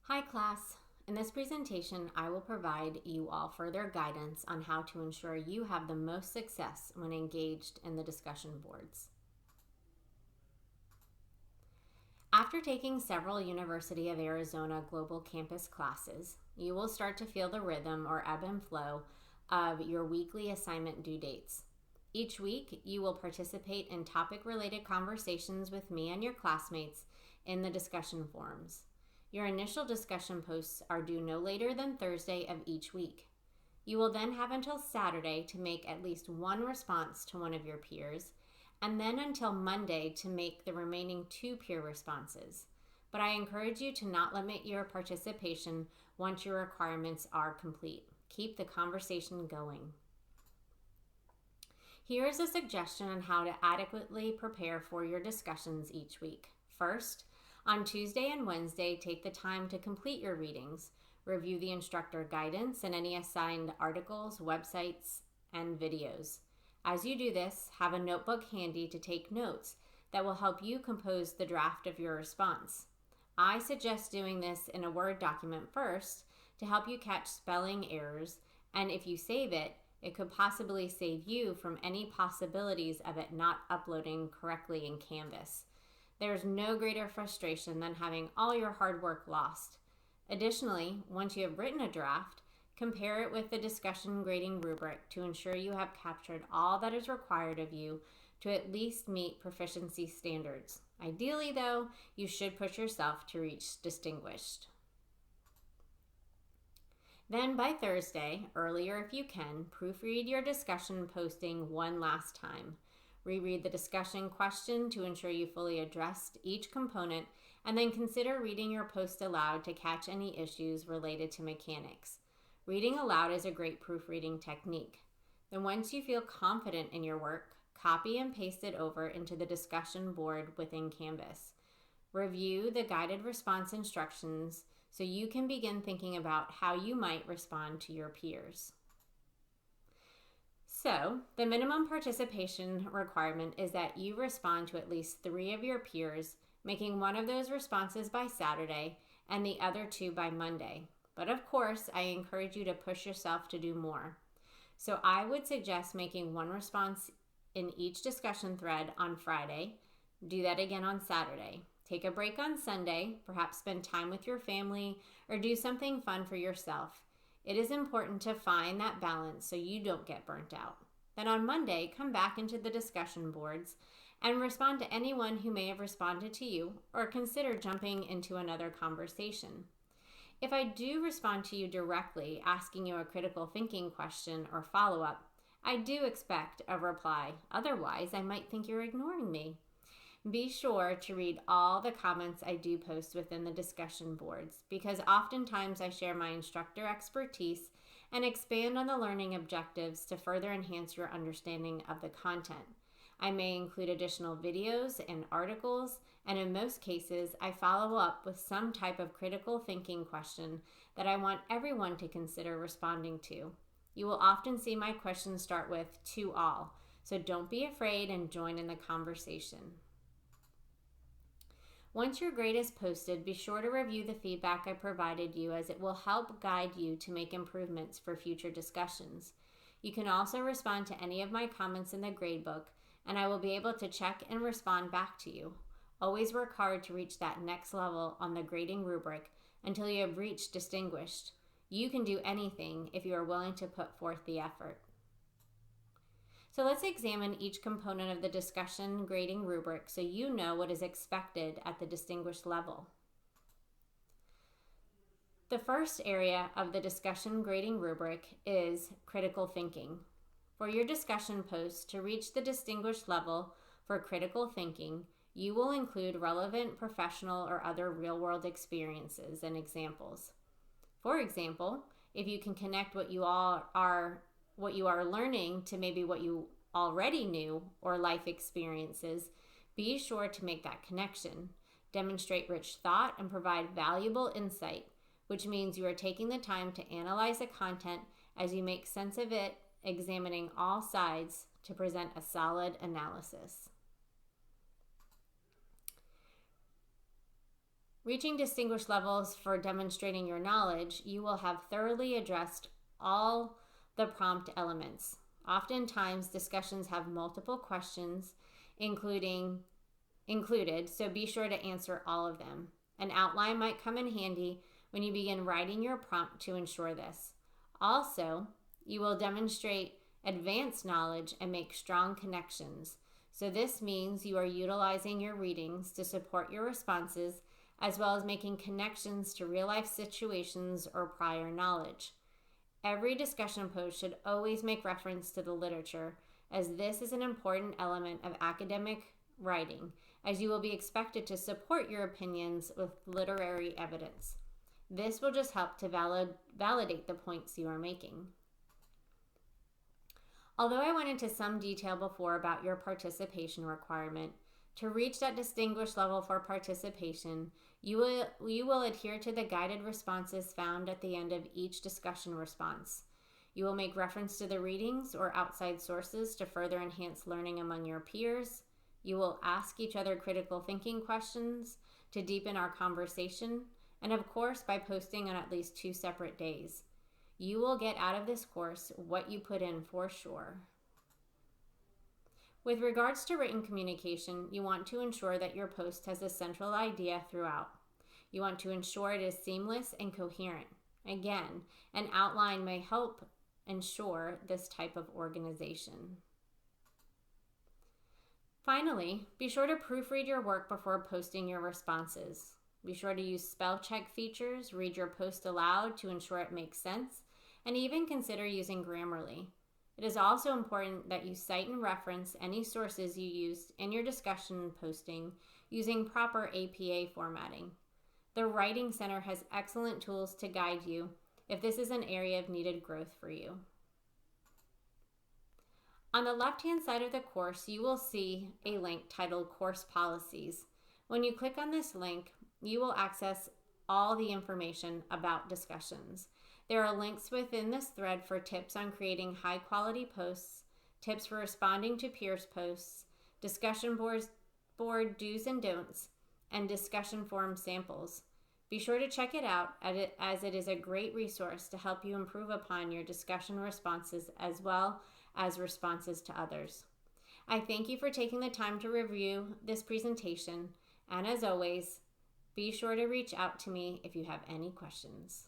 Hi class. In this presentation, I will provide you all further guidance on how to ensure you have the most success when engaged in the discussion boards. After taking several University of Arizona Global Campus classes, you will start to feel the rhythm or ebb and flow of your weekly assignment due dates. Each week, you will participate in topic-related conversations with me and your classmates in the discussion forums. Your initial discussion posts are due no later than Thursday of each week. You will then have until Saturday to make at least one response to one of your peers, and then until Monday to make the remaining 2 peer responses. But I encourage you to not limit your participation once your requirements are complete. Keep the conversation going. Here is a suggestion on how to adequately prepare for your discussions each week. First, on Tuesday and Wednesday, take the time to complete your readings, review the instructor guidance and any assigned articles, websites, and videos. As you do this, have a notebook handy to take notes that will help you compose the draft of your response. I suggest doing this in a Word document first to help you catch spelling errors, and if you save it, it could possibly save you from any possibilities of it not uploading correctly in Canvas. There's no greater frustration than having all your hard work lost. Additionally, once you have written a draft, compare it with the discussion grading rubric to ensure you have captured all that is required of you to at least meet proficiency standards. Ideally, though, you should push yourself to reach distinguished. Then by Thursday, earlier if you can, proofread your discussion posting one last time. Reread the discussion question to ensure you fully addressed each component, and then consider reading your post aloud to catch any issues related to mechanics. Reading aloud is a great proofreading technique. Then once you feel confident in your work, copy and paste it over into the discussion board within Canvas. Review the guided response instructions so you can begin thinking about how you might respond to your peers. So, the minimum participation requirement is that you respond to at least 3 of your peers, making one of those responses by Saturday and the other 2 by Monday. But of course, I encourage you to push yourself to do more. So I would suggest making one response in each discussion thread on Friday. Do that again on Saturday. Take a break on Sunday, perhaps spend time with your family or do something fun for yourself. It is important to find that balance so you don't get burnt out. Then on Monday, come back into the discussion boards and respond to anyone who may have responded to you or consider jumping into another conversation. If I do respond to you directly, asking you a critical thinking question or follow-up, I do expect a reply. Otherwise, I might think you're ignoring me. Be sure to read all the comments I do post within the discussion boards because oftentimes I share my instructor expertise and expand on the learning objectives to further enhance your understanding of the content. I may include additional videos and articles, and in most cases, I follow up with some type of critical thinking question that I want everyone to consider responding to. You will often see my questions start with "to all," so don't be afraid and join in the conversation. Once your grade is posted, be sure to review the feedback I provided you as it will help guide you to make improvements for future discussions. You can also respond to any of my comments in the gradebook, and I will be able to check and respond back to you. Always work hard to reach that next level on the grading rubric until you have reached distinguished. You can do anything if you are willing to put forth the effort. So let's examine each component of the discussion grading rubric so you know what is expected at the distinguished level. The first area of the discussion grading rubric is critical thinking. For your discussion post to reach the distinguished level for critical thinking, you will include relevant professional or other real-world experiences and examples. For example, if you can connect what you are learning to maybe what you already knew or life experiences, be sure to make that connection. Demonstrate rich thought and provide valuable insight, which means you are taking the time to analyze the content as you make sense of it, examining all sides to present a solid analysis. Reaching distinguished levels for demonstrating your knowledge, you will have thoroughly addressed all the prompt elements. Oftentimes, discussions have multiple questions included, so be sure to answer all of them. An outline might come in handy when you begin writing your prompt to ensure this. Also, you will demonstrate advanced knowledge and make strong connections. So this means you are utilizing your readings to support your responses, as well as making connections to real-life situations or prior knowledge. Every discussion post should always make reference to the literature, as this is an important element of academic writing, as you will be expected to support your opinions with literary evidence. This will just help to validate the points you are making. Although I went into some detail before about your participation requirement, to reach that distinguished level for participation, you will adhere to the guided responses found at the end of each discussion response. You will make reference to the readings or outside sources to further enhance learning among your peers. You will ask each other critical thinking questions to deepen our conversation, and of course, by posting on at least 2 separate days. You will get out of this course what you put in for sure. With regards to written communication, you want to ensure that your post has a central idea throughout. You want to ensure it is seamless and coherent. Again, an outline may help ensure this type of organization. Finally, be sure to proofread your work before posting your responses. Be sure to use spell check features, read your post aloud to ensure it makes sense, and even consider using Grammarly. It is also important that you cite and reference any sources you used in your discussion posting using proper APA formatting. The Writing Center has excellent tools to guide you if this is an area of needed growth for you. On the left-hand side of the course, you will see a link titled Course Policies. When you click on this link, you will access all the information about discussions. There are links within this thread for tips on creating high-quality posts, tips for responding to peers' posts, discussion board do's and don'ts, and discussion forum samples. Be sure to check it out as it is a great resource to help you improve upon your discussion responses as well as responses to others. I thank you for taking the time to review this presentation, and as always, be sure to reach out to me if you have any questions.